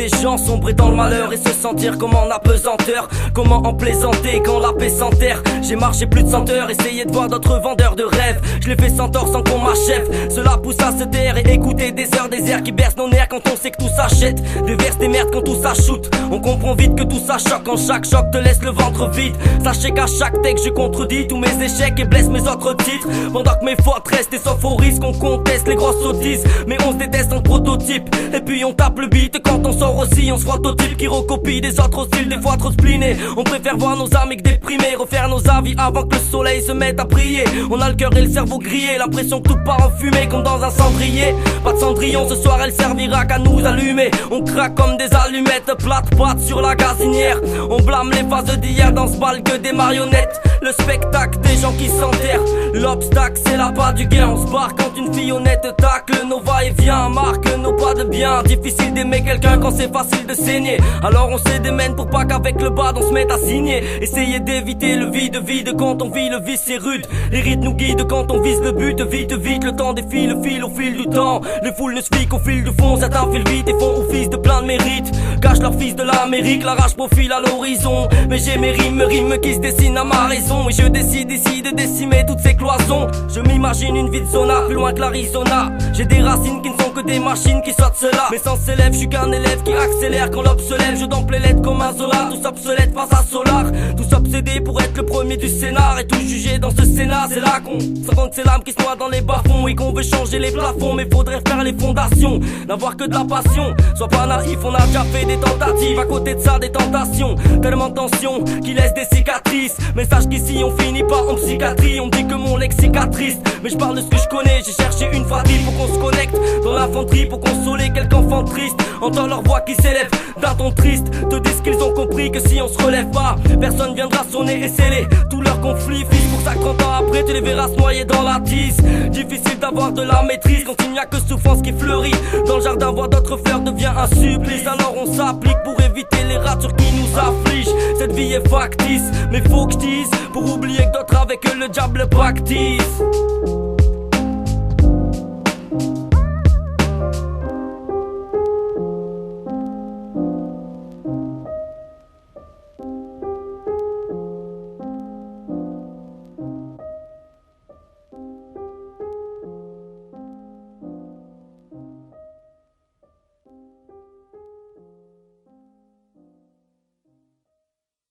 des gens sombrer dans le malheur et se sentir comme en apesanteur. Comment en plaisanter quand la paix s'enterre. J'ai marché plus de 100 heures, essayé de voir d'autres vendeurs de rêves. Je l'ai fait sans tort, sans qu'on m'achève. Cela pousse à se taire et écouter des heures qui bercent nos nerfs quand on sait que tout s'achète. Des verses, des merdes quand tout ça shoot. On comprend vite que tout ça choque quand chaque choc te laisse le ventre vide. Sachez qu'à chaque texte je contredis tous mes échecs et blesse mes autres titres. Pendant que mes fautes restent et sauf au risque, on conteste les grosses sottises. Mais on se déteste en prototype. Et puis on tape le beat quand on sort aussi. On se frotte au type qui recopie des autres styles, des fois trop splinés. On préfère voir nos amis que déprimés, refaire nos avis avant que le soleil se mette à briller. On a le cœur et le cerveau grillé, l'impression que tout part en fumée comme dans un cendrier. Pas de cendrillon ce soir, elle servira qu'à nous allumer. On craque comme des allumettes, plate sur la gazinière. On blâme les phases d'hier dans ce bal que des marionnettes. Le spectacle des gens qui s'enterrent. L'obstacle c'est la bas du gain. On se barre quand une fille honnête tacle nos va-et-vient, marque nos pas de bien. Difficile d'aimer quelqu'un quand c'est facile de saigner. Alors on se démène pour pas qu'avec le bad on se mette à signer. Essayer d'éviter le vide quand on vit le vice c'est rude. Les rythmes nous guident quand on vise le but. Vite le temps défile, le fil au fil du temps. Les foules ne se fient qu'au fil du fond. Certains filent vite et font office de plein de mérite. Cachent leur fils de l'Amérique, la rage profile à l'horizon. Mais j'ai mes rimes qui se dessinent à ma raison. Et je décide ici de décimer toutes ces cloisons. Je m'imagine une vie de zona plus loin que l'Arizona. J'ai des racines qui ne sont que des machines qui sortent cela. Mes sens s'élèvent, je suis qu'un élève qui accélère quand l'op se lève. Je dompe les lettres comme un Zola. Tous obsolètes face à Solar. Tous obsédés pour être le premier du scénar. Et tout jugé dans ce scénar, c'est là qu'on se rend que c'est l'âme qui se noie dans les bas-fonds. Et qu'on veut changer les plafonds, mais faudrait faire les fondations. N'avoir que de la passion, sois pas naïf, on a déjà fait des tentatives. À côté de ça, des tentations, tellement de tension qui laisse des cicatrices. Mais sache qu'ici on finit pas en psychiatrie. On dit que mon lexique triste, mais je parle de ce que je connais. J'ai cherché une fatille pour qu'on se connecte dans l'infanterie, pour consoler quelques enfants tristes. Entends leur voix qui s'élève d'un ton triste. Te disent qu'ils ont compris que si on se relève pas, personne viendra sonner et sceller tous leurs conflits. Fils, pour ça 30 ans après tu les verras se noyer dans la tisse. Difficile d'avoir de la maîtrise quand il n'y a que souffrance qui fleurit. Dans le jardin voir d'autres fleurs devient un supplice. Alors on s'applique pour éviter les ratures qui nous affligent. Cette vie est factice, mais faut que je dise pour oublier que d'autres avec eux le diable practice.